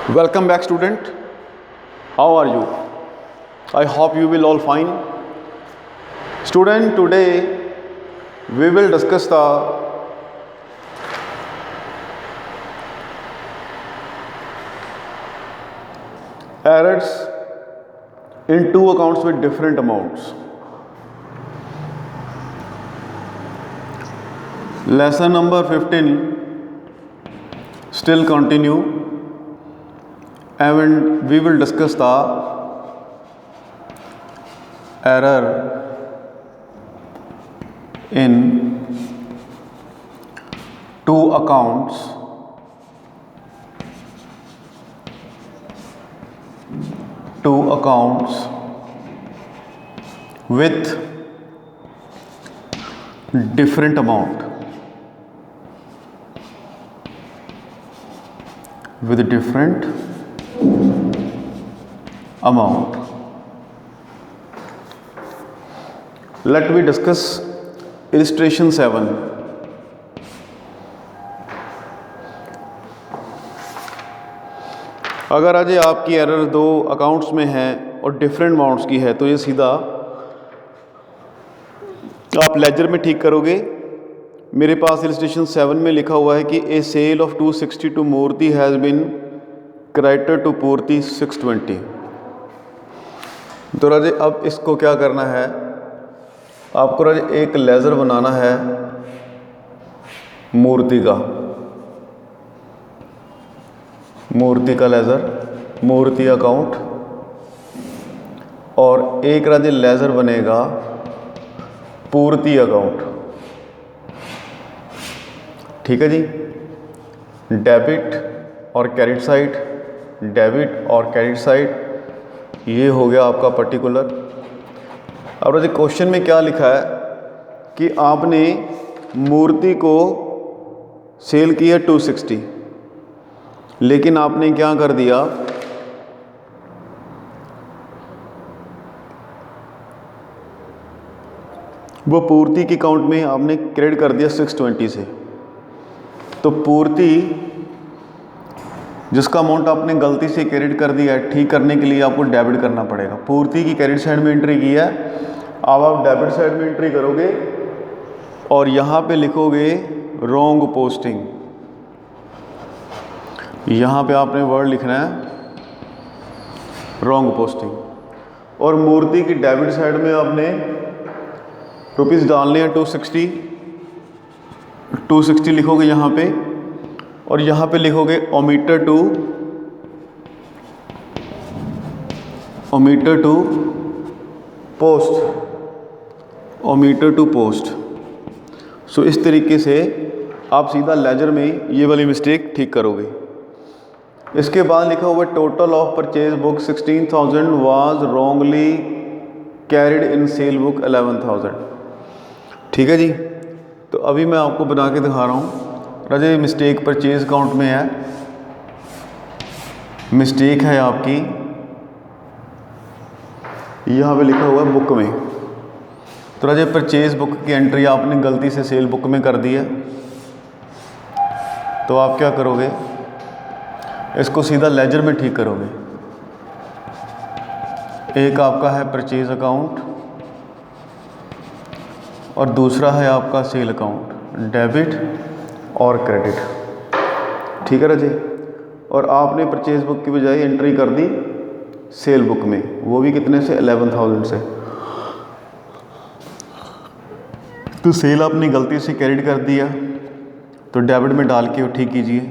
Welcome back, student. How are you? I hope you will all fine. Student, today we will discuss the errors in two accounts with different amounts. Lesson number 15 still continue, and we will discuss the error in two accounts with different amount. Let me discuss illustration 7. अगर आज आपकी error दो accounts में है और different amounts की है तो ये सीधा आप लेजर में ठीक करोगे। मेरे पास इलस्ट्रेशन 7 में लिखा हुआ है कि a sale of 260 to Murthy has been credited to Purti 620। तो राजे अब इसको क्या करना है, आपको राजे एक लेजर बनाना है मूर्ति का लेजर, मूर्ति अकाउंट, और एक राजे लेजर बनेगा पूर्ति अकाउंट। ठीक है जी, डेबिट और क्रेडिट साइड, ये हो गया आपका पर्टिकुलर। अब राजे क्वेश्चन में क्या लिखा है कि आपने मूर्ति को सेल किया 260, लेकिन आपने क्या कर दिया, वो पूर्ति के अकाउंट में आपने क्रेडिट कर दिया 620 से। तो पूर्ति जिसका अमाउंट आपने गलती से क्रेडिट कर दिया है, ठीक करने के लिए आपको डेबिट करना पड़ेगा। पूर्ति की क्रेडिट साइड में एंट्री की है, अब आप डेबिट साइड में एंट्री करोगे और यहाँ पे लिखोगे रॉन्ग पोस्टिंग। यहाँ पे आपने वर्ड लिखना है रॉन्ग पोस्टिंग, और मूर्ति की डेबिट साइड में आपने रुपीस डालने हैं 260 लिखोगे यहाँ पे, और यहाँ पे लिखोगे ओमीटर टू पोस्ट। सो इस तरीके से आप सीधा लेजर में ये वाली मिस्टेक ठीक करोगे। इसके बाद लिखा हुआ total of purchase book 16,000 was wrongly carried in cell book 11,000। ठीक है जी, तो अभी मैं आपको बना के दिखा रहा हूँ। राजे मिस्टेक परचेज अकाउंट में है, मिस्टेक है आपकी यहाँ पे लिखा हुआ है बुक में। तो राजे परचेज बुक की एंट्री आपने गलती से सेल बुक में कर दी है, तो आप क्या करोगे, इसको सीधा लेजर में ठीक करोगे। एक आपका है परचेज अकाउंट और दूसरा है आपका सेल अकाउंट, डेबिट और क्रेडिट। ठीक है राजे, और आपने परचेज बुक की बजाय एंट्री कर दी सेल बुक में, वो भी कितने से, 11,000 से। तो सेल आपने गलती से क्रेडिट कर दिया, तो डेबिट में डाल के ठीक कीजिए।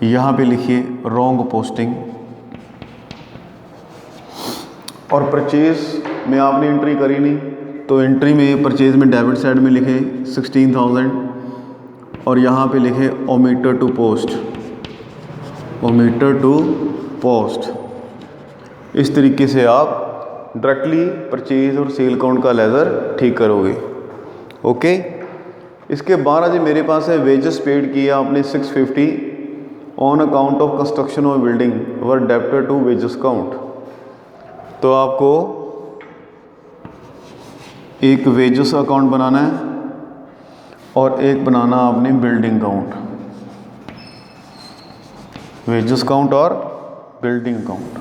यहाँ पे लिखिए रॉन्ग पोस्टिंग, और परचेज में आपने एंट्री करी नहीं, तो एंट्री में परचेज में डेबिट साइड में लिखे 16,000 और यहाँ पे लिखे ओमीटर टू पोस्ट। इस तरीके से आप डायरेक्टली परचेज और सेल अकाउंट का लेजर ठीक करोगे। ओके, इसके बाद आज मेरे पास है वेजेस पेड किया आपने 650 on account of construction of building were debited to wages account. तो आपको एक वेजेस अकाउंट बनाना है और एक बनाना आपने बिल्डिंग अकाउंट। वेजेस काउंट और बिल्डिंग अकाउंट।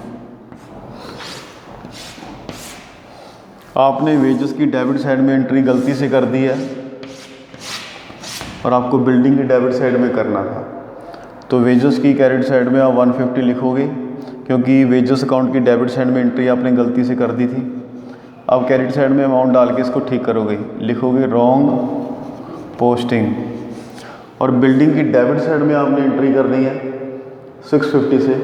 आपने वेजेस की डेबिट साइड में एंट्री गलती से कर दी है और आपको बिल्डिंग की डेबिट साइड में करना था, तो वेजेस की क्रेडिट साइड में आप 150 लिखोगे, क्योंकि वेजेस अकाउंट की डेबिट साइड में एंट्री आपने गलती से कर दी थी। अब क्रेडिट साइड में अमाउंट डाल के इसको ठीक करोगे, लिखोगे रॉन्ग पोस्टिंग। और बिल्डिंग की डेबिट साइड में आपने एंट्री करनी है 650 से,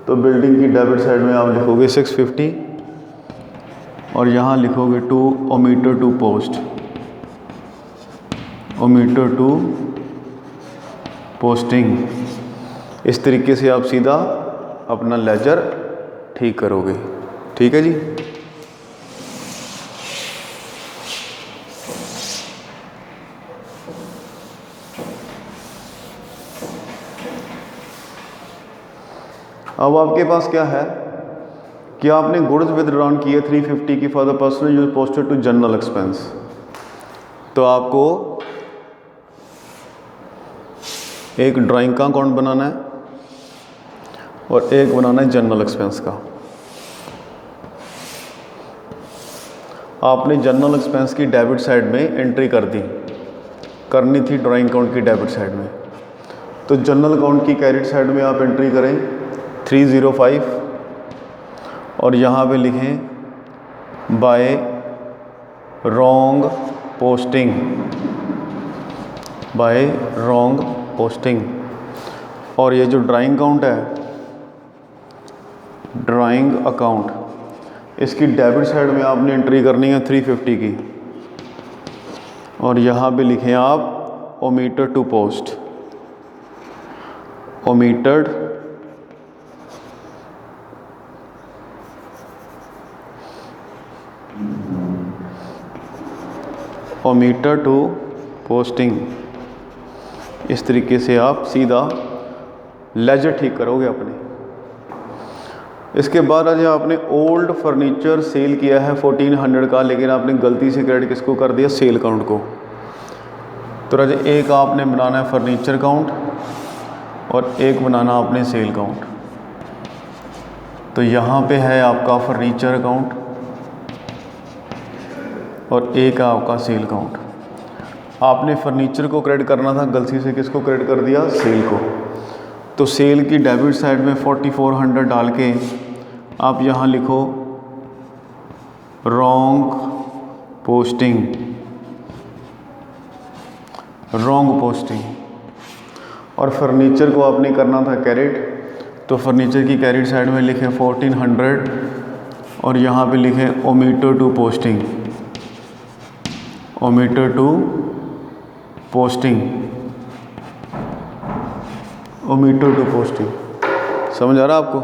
तो बिल्डिंग की डेबिट साइड में आप लिखोगे 650 और यहाँ लिखोगे to omitted to post, omitted to posting. इस तरीके से आप सीधा अपना लेजर ठीक करोगे। ठीक है जी। अब आपके पास क्या है कि आपने गुड्स विदड्रॉन किए 350 की for the personal use posted to general expense, तो आपको एक ड्राइंग का अकाउंट बनाना है और एक बनाना है जनरल एक्सपेंस का। आपने जनरल एक्सपेंस की डेबिट साइड में एंट्री कर दी, करनी थी ड्राइंग अकाउंट की डेबिट साइड में, तो जनरल अकाउंट की क्रेडिट साइड में आप एंट्री करें 305 और यहाँ पे लिखें by wrong posting, by wrong posting. और ये जो ड्राइंग अकाउंट है, ड्राइंग अकाउंट, इसकी डेबिट साइड में आपने एंट्री करनी है 350 की और यहाँ पे लिखें आप ओमीटर टू पोस्ट, ओमीटेड ओमीटर टू पोस्टिंग। इस तरीके से आप सीधा लेजर ठीक करोगे अपने। इसके बाद आज आपने ओल्ड फर्नीचर सेल किया है 1400 का, लेकिन आपने गलती से क्रेडिट किसको कर दिया, सेल अकाउंट को। तो राजा एक आपने बनाना है फर्नीचर अकाउंट और एक बनाना आपने सेल अकाउंट। तो यहाँ पे है आपका फर्नीचर अकाउंट और एक है आपका सेल अकाउंट। आपने फर्नीचर को क्रेडिट करना था, गलती से किसको क्रेडिट कर दिया, सेल को। तो सेल की डेबिट साइड में 4400 डाल के आप यहाँ लिखो रॉन्ग पोस्टिंग, रॉन्ग पोस्टिंग। और फर्नीचर को आपने करना था क्रेडिट, तो फर्नीचर की क्रेडिट साइड में लिखे 1400 और यहाँ पे लिखे omitted to posting, omitted to posting, omitted to posting. समझ आ रहा आपको?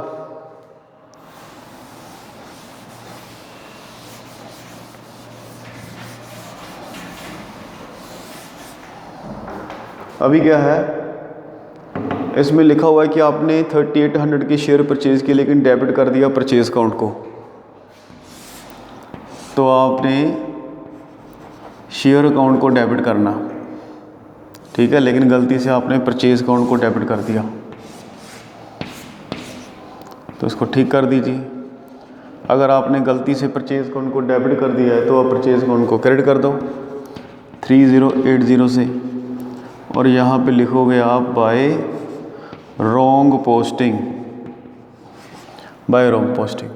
अभी क्या है, इसमें लिखा हुआ है कि आपने 3800 के शेयर परचेज किए लेकिन डेबिट कर दिया परचेज अकाउंट को। तो आपने शेयर अकाउंट को डेबिट करना, ठीक है, लेकिन गलती से आपने परचेज अकाउंट को डेबिट कर दिया, तो इसको ठीक कर दीजिए। अगर आपने गलती से परचेज अकाउंट को डेबिट कर दिया है तो आप परचेज अकाउंट को क्रेडिट कर दो 3080 से और यहाँ पे लिखोगे आप by wrong posting, by wrong posting.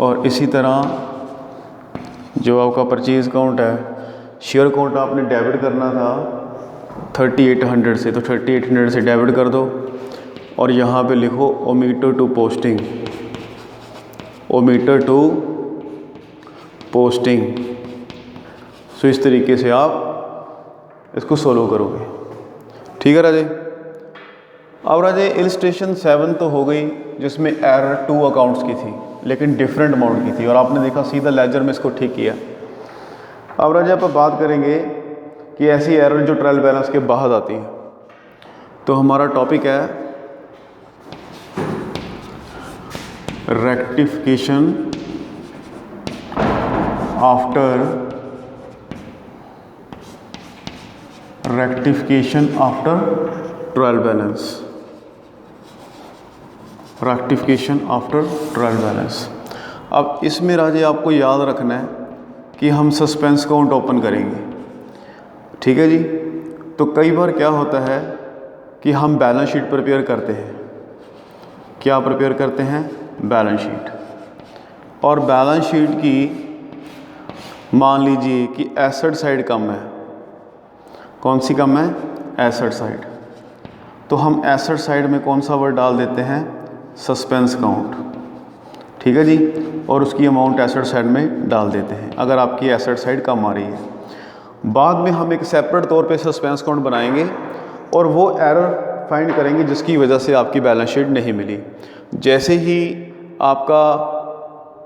और इसी तरह जो आपका परचेज अकाउंट है, शेयर अकाउंट आपने डेबिट करना था 3800 से, तो 3800 से डेबिट कर दो और यहाँ पे लिखो ओमीटर to posting, omitted to posting. सो इस तरीके से आप इसको सोल्व करोगे। ठीक है राजे। अब राजे इलस्ट्रेशन 7 तो हो गई जिसमें एरर 2 अकाउंट्स की थी लेकिन डिफरेंट अमाउंट की थी और आपने देखा सीधा लेजर में इसको ठीक किया। अब राजा आप बात करेंगे कि ऐसी एरर जो ट्रायल बैलेंस के बाहर आती है। तो हमारा टॉपिक है rectification after trial balance. Rectification after trial balance. अब इसमें राजे आपको याद रखना है कि हम सस्पेंस अकाउंट ओपन करेंगे, ठीक है जी। तो कई बार क्या होता है कि हम बैलेंस शीट प्रिपेयर करते हैं। क्या प्रिपेयर करते हैं? Balance sheet. और बैलेंस शीट की मान लीजिए कि एसेट साइड कम है। कौन सी कम है? Asset side. तो हम एसेट साइड में कौन सा वर्ड डाल देते हैं? सस्पेंस अकाउंट, ठीक है जी। और उसकी अमाउंट एसेट साइड में डाल देते हैं अगर आपकी एसेट साइड कम आ रही है। बाद में हम एक सेपरेट तौर पे सस्पेंस अकाउंट बनाएंगे और वो एरर फाइंड करेंगे जिसकी वजह से आपकी बैलेंस शीट नहीं मिली। जैसे ही आपका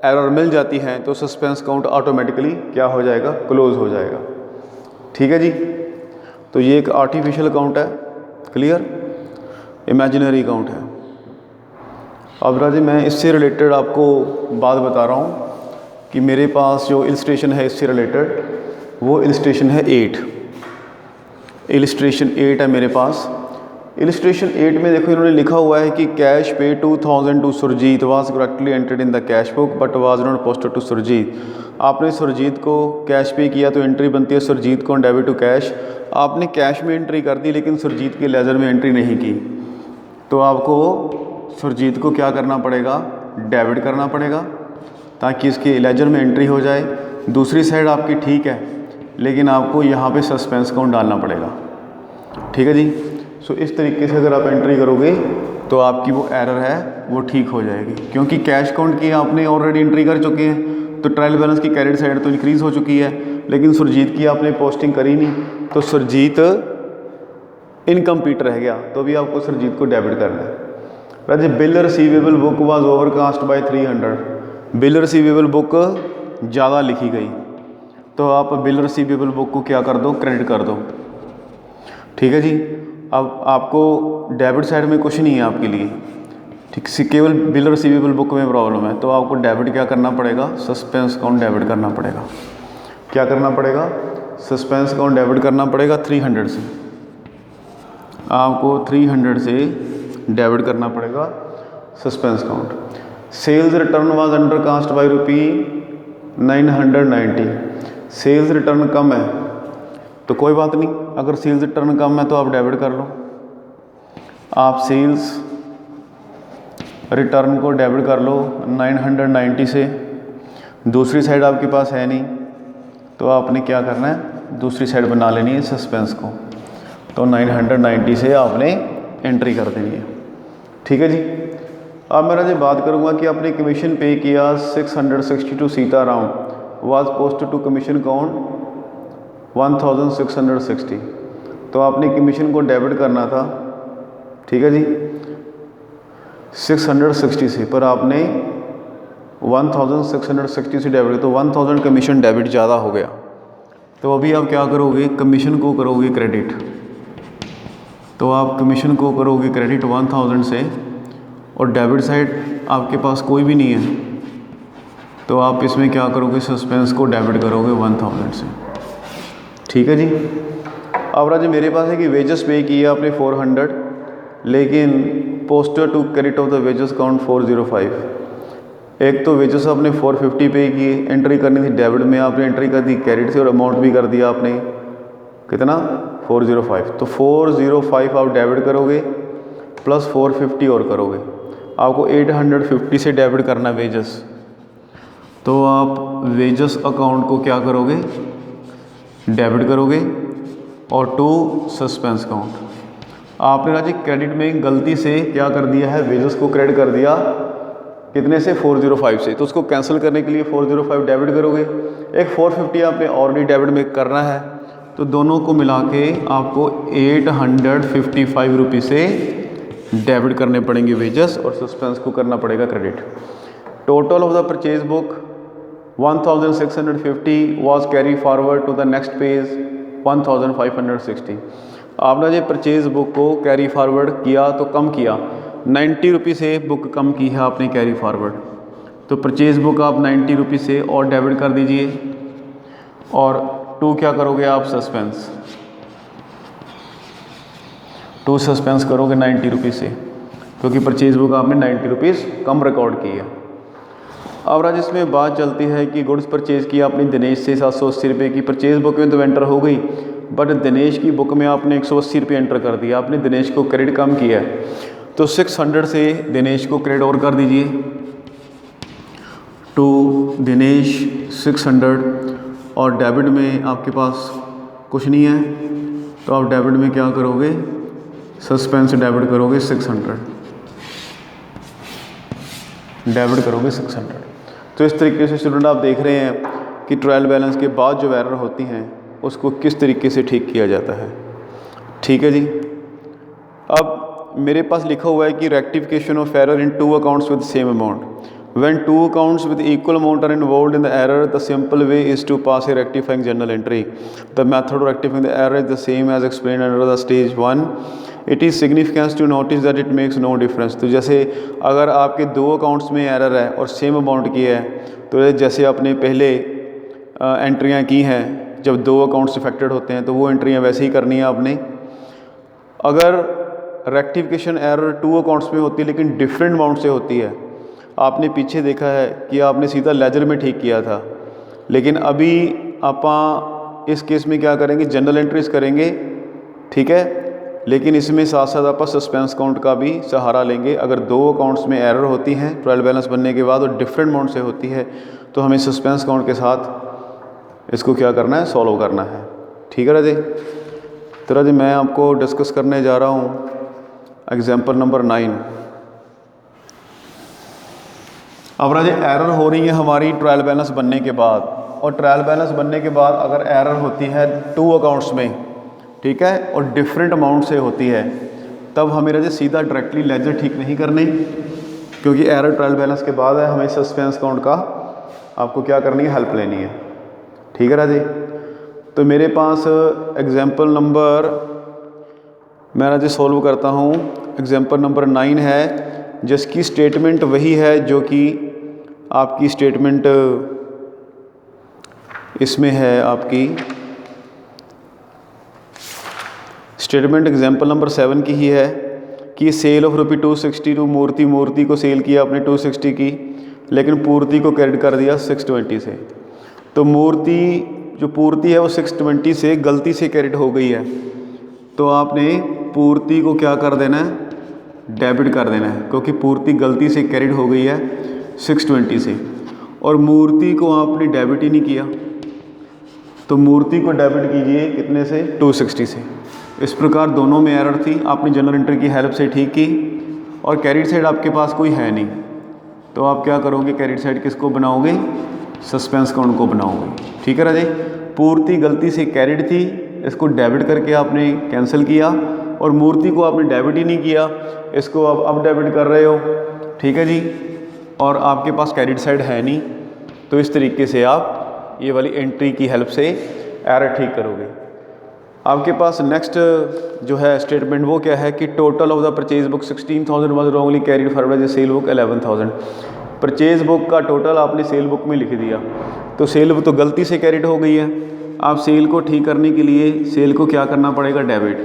एरर मिल जाती है तो सस्पेंस अकाउंट ऑटोमेटिकली क्या हो जाएगा? क्लोज हो जाएगा, ठीक है जी। तो ये एक आर्टिफिशियल अकाउंट है, क्लियर। इमेजिनरी अकाउंट है। अब राजे मैं इससे रिलेटेड आपको बात बता रहा हूँ कि मेरे पास जो इलस्ट्रेशन है इससे रिलेटेड, वो इलस्ट्रेशन है 8। इलस्ट्रेशन 8 है मेरे पास। इलस्ट्रेशन 8 में देखो इन्होंने लिखा हुआ है कि cash pay 2000 to Surjit was correctly entered in the cash book but was not posted to Surjit. आपने सुरजीत को कैश पे किया तो एंट्री बनती है सुरजीत को डेबिट टू कैश। आपने कैश में एंट्री कर दी लेकिन सुरजीत के लेजर में एंट्री नहीं की, तो आपको सुरजीत को क्या करना पड़ेगा? डेबिट करना पड़ेगा ताकि इसके लेजर में एंट्री हो जाए। दूसरी साइड आपकी ठीक है लेकिन आपको यहाँ पे सस्पेंस अकाउंट डालना पड़ेगा, ठीक है जी। सो इस तरीके से अगर आप एंट्री करोगे तो आपकी वो एरर है वो ठीक हो जाएगी, क्योंकि कैश अकाउंट की आपने ऑलरेडी एंट्री कर चुके हैं तो ट्रायल बैलेंस की क्रेडिट साइड तो इंक्रीज़ हो चुकी है, लेकिन सुरजीत की आपने पोस्टिंग करी नहीं तो सुरजीत इनकम्प्लीट रह गया, तो भी आपको सुरजीत को डेबिट करना है। राजे bill receivable book was overcast by 300। Bill receivable book ज़्यादा लिखी गई तो आप बिल रिसीवेबल बुक को क्या कर दो? क्रेडिट कर दो, ठीक है जी। अब आपको डेबिट साइड में कुछ नहीं है आपके लिए, ठीक है, केवल बिल रिसीवेबल बुक में प्रॉब्लम है तो आपको डेबिट क्या करना पड़ेगा? सस्पेंस अकाउंट डेबिट करना पड़ेगा। क्या करना पड़ेगा? सस्पेंस अकाउंट डेबिट करना पड़ेगा 300 से। आपको 300 से डेबिट करना पड़ेगा suspense account. Sales return was under cast by ₹990। Sales return कम है तो कोई बात नहीं, अगर सेल्स रिटर्न कम है तो आप डेबिट कर लो। आप सेल्स रिटर्न को डेबिट कर लो 990 से। दूसरी साइड आपके पास है नहीं तो आपने क्या करना है? दूसरी साइड बना लेनी है सस्पेंस को, तो 990 से आपने एंट्री कर देनी है, ठीक है जी। अब मैं राजे बात करूंगा कि आपने कमीशन पे किया 662 Sitaram was posted to commission account 1660। तो आपने कमीशन को डेबिट करना था, ठीक है जी, 660 से, पर आपने 1660 से डेबिट, तो 1000 कमीशन डेबिट ज़्यादा हो गया। तो अभी आप क्या करोगे? कमीशन को करोगे क्रेडिट। तो आप कमीशन को करोगे क्रेडिट 1000 से और डेबिट साइड आपके पास कोई भी नहीं है तो आप इसमें क्या करोगे? सस्पेंस को डेबिट करोगे 1000 से, ठीक है जी। अब राजे मेरे पास है कि वेजेस पे किया आपने 400 लेकिन posted to credit of the wages account 405। एक तो वेजेस आपने 450 पे किए, एंट्री करनी थी डेबिट में, आपने एंट्री कर दी क्रेडिट से और अमाउंट भी कर दिया आपने कितना? 405। तो 405 आप डेबिट करोगे प्लस 450 और करोगे, आपको 850 से डेबिट करना वेजेस। तो आप वेजेस अकाउंट को क्या करोगे? डेबिट करोगे और टू सस्पेंस अकाउंट। आपने राजी क्रेडिट में गलती से क्या कर दिया है? वेजेस को क्रेडिट कर दिया कितने से? 405 से। तो उसको कैंसिल करने के लिए 405 डेबिट करोगे, एक 450 आपने ऑलरेडी डेबिट में करना है, तो दोनों को मिला के आपको 855 रुपये से डेबिट करने पड़ेंगे वेजेस और सस्पेंस को करना पड़ेगा credit. Total of the purchase book 1650 was carry forward to the next page 1560। आपने जो परचेज बुक को कैरी फॉरवर्ड किया तो कम किया, 90 रुपये से बुक कम की है आपने कैरी फॉरवर्ड, तो परचेज बुक आप 90 रुपये से और डेबिट कर दीजिए और टू क्या करोगे आप? सस्पेंस, टू सस्पेंस करोगे 90 रुपये से, क्योंकि परचेज बुक आपने 90 रुपीज़ कम रिकॉर्ड की है। अब राज इसमें बात चलती है कि गुड्स परचेज़ की आपने दिनेश से 780 रुपये की, परचेज बुक में तो एंटर हो गई, बट दिनेश की बुक में आपने 180 रुपये एंटर कर दिया, आपने दिनेश को क्रेडिट कम किया है, तो 600 से दिनेश को क्रेडिट और कर दीजिए टू दिनेश 600, और डेबिट में आपके पास कुछ नहीं है, तो आप डेबिट में क्या करोगे, सस्पेंस डेबिट करोगे 600, डेबिट करोगे 600। तो इस तरीके से स्टूडेंट आप देख रहे हैं कि ट्रायल बैलेंस के बाद जो एरर होती हैं उसको किस तरीके से ठीक किया जाता है। ठीक है जी। अब मेरे पास लिखा हुआ है कि rectification of error in 2 accounts with same amount, when 2 accounts with equal amount are involved in the error, the simple way is to pass a rectifying journal entry. The method of rectifying the error is the same as explained under the stage 1. It is significant to notice that it makes no difference. तो जैसे अगर आपके 2 accounts में error है और same amount की है, तो जैसे आपने पहले एंट्रियाँ की हैं, जब 2 अकाउंट्स अफेक्टेड होते हैं तो वो एंट्रियाँ वैसे ही करनी है आपने। अगर रेक्टिफिकेशन एरर 2 अकाउंट्स में होती है लेकिन डिफरेंट अमाउंट से होती है, आपने पीछे देखा है कि आपने सीधा लेजर में ठीक किया था, लेकिन अभी आप इस केस में क्या करेंगे, जनरल एंट्रीज करेंगे, ठीक है, लेकिन इसमें साथ साथ आप सस्पेंस काउंट का भी सहारा लेंगे। अगर 2 अकाउंट्स में एरर होती हैं ट्रायल बैलेंस बनने के बाद और डिफरेंट अमाउंट से होती है, तो हमें सस्पेंस काउंट के साथ इसको क्या करना है, सॉल्व करना है। ठीक है राजे। तो राजे मैं आपको डिस्कस करने जा रहा हूँ एग्जाम्पल नंबर 9। अब राजे एरर हो रही है हमारी ट्रायल बैलेंस बनने के बाद, और ट्रायल बैलेंस बनने के बाद अगर एरर होती है 2 अकाउंट्स में, ठीक है, और डिफरेंट अमाउंट से होती है, तब हमें राजे सीधा डायरेक्टली लेजर ठीक नहीं करनी, क्योंकि एरर ट्रायल बैलेंस के बाद है, हमें सस्पेंस काउंट का आपको क्या करनी है, हेल्प लेनी है। ठीक है राजे। तो मेरे पास एग्जाम्पल नंबर, मैं राजे सोल्व करता हूँ, एग्जाम्पल नंबर 9 है, जिसकी स्टेटमेंट वही है जो कि आपकी स्टेटमेंट इसमें है, आपकी स्टेटमेंट एग्जाम्पल नंबर 7 की ही है कि सेल ऑफ रुपी 260 टू मूर्ति को सेल किया आपने 260 की, लेकिन पूर्ति को क्रेडिट कर दिया 620 से। तो मूर्ति जो पूर्ति है वो 620 से गलती से क्रेडिट हो गई है, तो आपने पूर्ति को क्या कर देना है, डेबिट कर देना है, क्योंकि पूर्ति गलती से क्रेडिट हो गई है 620 से, और मूर्ति को आपने डेबिट ही नहीं किया, तो मूर्ति को डेबिट कीजिए कितने से, 260 से। इस प्रकार दोनों में एरर थी, आपने जनरल एंट्री की हेल्प से ठीक की, और क्रेडिट साइड आपके पास कोई है नहीं, तो आप क्या करोगे, क्रेडिट साइड किसको बनाओगे, सस्पेंस काउंट को बनाओगे। ठीक है राजे। पूर्ति गलती से क्रेडिट थी, इसको डेबिट करके आपने कैंसिल किया, और मूर्ति को आपने डेबिट ही नहीं किया, इसको आप अब डेबिट कर रहे हो। ठीक है जी। और आपके पास क्रेडिट साइड है नहीं, तो इस तरीके से आप ये वाली एंट्री की हेल्प से एरर ठीक करोगे। आपके पास नेक्स्ट जो है स्टेटमेंट वो क्या है कि total of the purchase book 16,000 was wrongly carried forward as sale book 11,000। Purchase book का टोटल आपने सेल बुक में लिख दिया, तो सेल बुक तो गलती से कैरीड हो गई है। आप सेल को ठीक करने के लिए सेल को क्या करना पड़ेगा, डेबिट,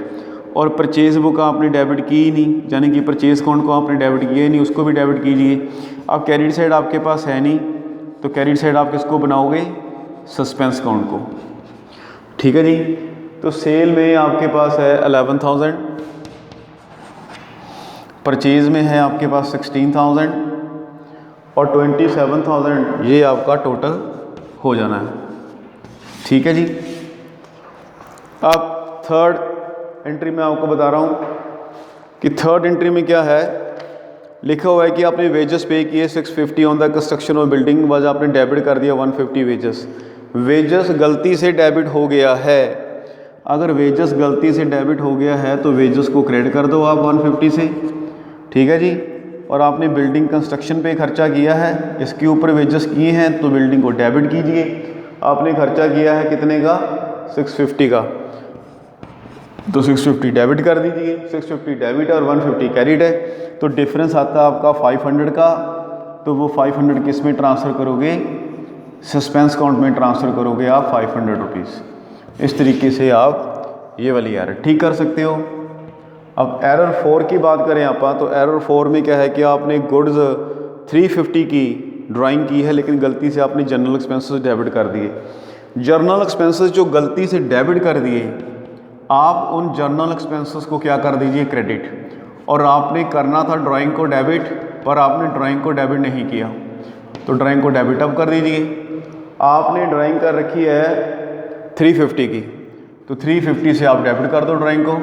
और परचेज बुक आपने डेबिट की ही नहीं, यानी कि परचेज काउंट को आपने डेबिट किया ही नहीं, उसको भी डेबिट कीजिए। अब क्रेडिट साइड आपके पास है नहीं, तो क्रेडिट साइड आप किसको बनाओगे, सस्पेंस काउंट को। ठीक है जी। तो सेल में आपके पास है 11,000, परचेज में है आपके पास 16,000, और 27,000 ये आपका टोटल हो जाना है। ठीक है जी। अब थर्ड एंट्री में आपको बता रहा हूँ कि थर्ड एंट्री में क्या है, लिखा हुआ है कि आपने वेजेस पे किए 650 on the construction of building, was आपने डेबिट कर दिया 150 वेजेस। वेजेस गलती से डेबिट हो गया है, अगर वेजेस गलती से डेबिट हो गया है तो वेजेस को क्रेडिट कर दो आप 150 से। ठीक है जी। और आपने बिल्डिंग कंस्ट्रक्शन पे खर्चा किया है, इसके ऊपर वेजेस किए हैं, तो बिल्डिंग को डेबिट कीजिए। आपने खर्चा किया है कितने का, 650 का, तो 650 डेबिट कर दीजिए। 650 डेबिट और 150 क्रेडिट है, तो डिफरेंस आता है आपका 500 का, तो वो 500 किस में ट्रांसफ़र करोगे, सस्पेंस काउंट में ट्रांसफ़र करोगे आप 500 रुपीज़। इस तरीके से आप ये वाली एरर ठीक कर सकते हो। अब एरर 4 की बात करें आप, तो एरर 4 में क्या है कि आपने गुड्स 350 की ड्राइंग की है लेकिन गलती से आपने जनरल एक्सपेंसेस डेबिट कर दिए। जर्नल एक्सपेंसेस जो गलती से डेबिट कर दिए, आप उन जर्नल एक्सपेंसेस को क्या कर दीजिए, क्रेडिट। और आपने करना था ड्राइंग को डेबिट, पर आपने ड्राइंग को डेबिट नहीं किया, तो ड्राइंग को डेबिट अब कर दीजिए। आपने ड्राइंग कर रखी है 350 की, तो 350 से आप डेबिट कर दो ड्राइंग को।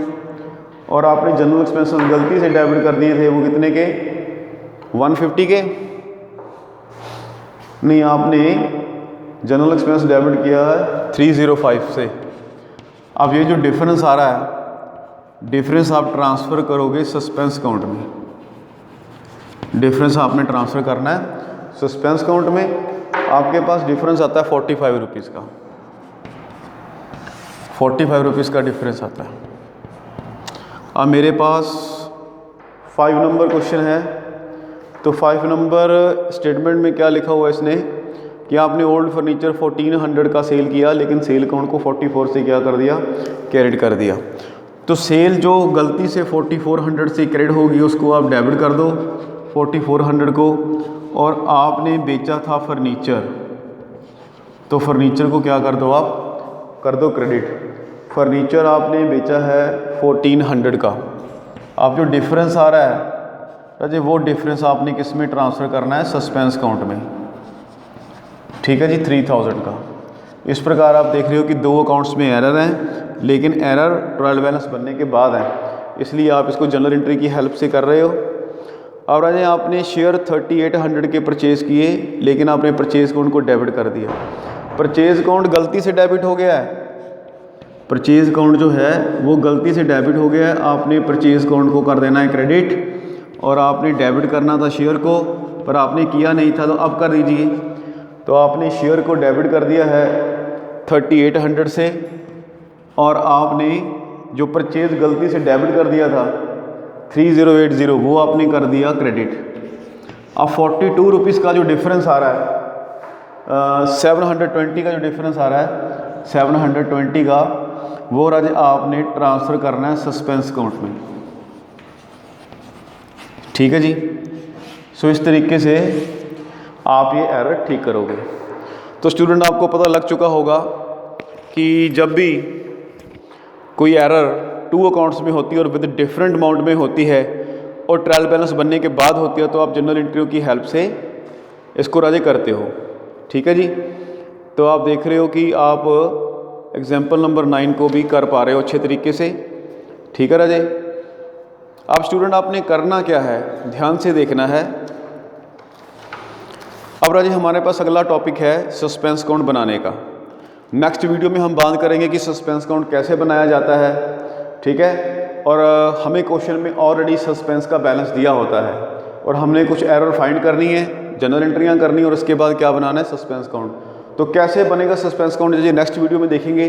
और आपने जनरल एक्सपेंसेस गलती से डेबिट कर दिए थे, वो कितने के, 150 के। नहीं, आपने जनरल एक्सपेंस डेबिट किया है 305 से। अब ये जो डिफरेंस आ रहा है, डिफरेंस आप ट्रांसफ़र करोगे सस्पेंस अकाउंट में। डिफरेंस आपने ट्रांसफ़र करना है सस्पेंस अकाउंट में। आपके पास डिफरेंस आता है 45 रुपीज़ का, 45 रुपीज़ का डिफरेंस आता है। अब मेरे पास 5 नंबर क्वेश्चन है, तो 5 नंबर स्टेटमेंट में क्या लिखा हुआ है इसने कि आपने ओल्ड फर्नीचर 1400 का सेल किया, लेकिन सेल अकाउंट को 44 से क्या कर दिया, क्रेडिट कर दिया। तो सेल जो गलती से 4400 से क्रेडिट होगी उसको आप डेबिट कर दो 4400 को। और आपने बेचा था फर्नीचर, तो फर्नीचर को क्या कर दो, आप कर दो क्रेडिट। फर्नीचर आपने बेचा है 1400 का। अब जो डिफरेंस आ रहा है राजे, वो डिफरेंस आपने किस में ट्रांसफ़र करना है, सस्पेंस अकाउंट में। ठीक है जी, 3000 का। इस प्रकार आप देख रहे हो कि 2 अकाउंट्स में एरर हैं, लेकिन एरर ट्रायल बैलेंस बनने के बाद है, इसलिए आप इसको जनरल एंट्री की हेल्प से कर रहे हो। अब राजे, आपने शेयर 3800 के परचेज़ किए, लेकिन आपने परचेज़ अकाउंट को डेबिट कर दिया। परचेज़ अकाउंट गलती से डेबिट हो गया है, परचेज़ अकाउंट जो है वो गलती से डेबिट हो गया है। आपने परचेज़ अकाउंट को कर देना है क्रेडिट, और आपने डेबिट करना था शेयर को, पर आपने किया नहीं था, तो अब कर दीजिए। तो आपने शेयर को डेबिट कर दिया है 3800 से, और आपने जो परचेज़ गलती से डेबिट कर दिया था 3080, वो आपने कर दिया क्रेडिट। अब 42 रुपीज़ का जो डिफरेंस आ रहा है, 720 का जो डिफरेंस आ रहा है, 720 का, वो राजे आपने ट्रांसफ़र करना है सस्पेंस अकाउंट में। ठीक है जी। सो इस तरीके से आप ये एरर ठीक करोगे। तो स्टूडेंट, आपको पता लग चुका होगा कि जब भी कोई एरर 2 अकाउंट्स में होती है और विद डिफरेंट अमाउंट में होती है और ट्रायल बैलेंस बनने के बाद होती है, तो आप जनरल एंट्री की हेल्प से इसको राजे करते हो। ठीक है जी। तो आप देख रहे हो कि आप एग्जाम्पल नंबर 9 को भी कर पा रहे हो अच्छे तरीके से। ठीक है राजे। अब स्टूडेंट, आपने करना क्या है, ध्यान से देखना है। अब राजे, हमारे पास अगला टॉपिक है सस्पेंस अकाउंट बनाने का। नेक्स्ट वीडियो में हम बात करेंगे कि सस्पेंस अकाउंट कैसे बनाया जाता है। ठीक है। और हमें क्वेश्चन में ऑलरेडी सस्पेंस का बैलेंस दिया होता है, और हमने कुछ एरर फाइंड करनी है, जनरल एंट्रियाँ करनी है, और उसके बाद क्या बनाना है, सस्पेंस अकाउंट। तो कैसे बनेगा सस्पेंस अकाउंट, ये नेक्स्ट वीडियो में देखेंगे।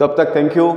तब तक थैंक यू।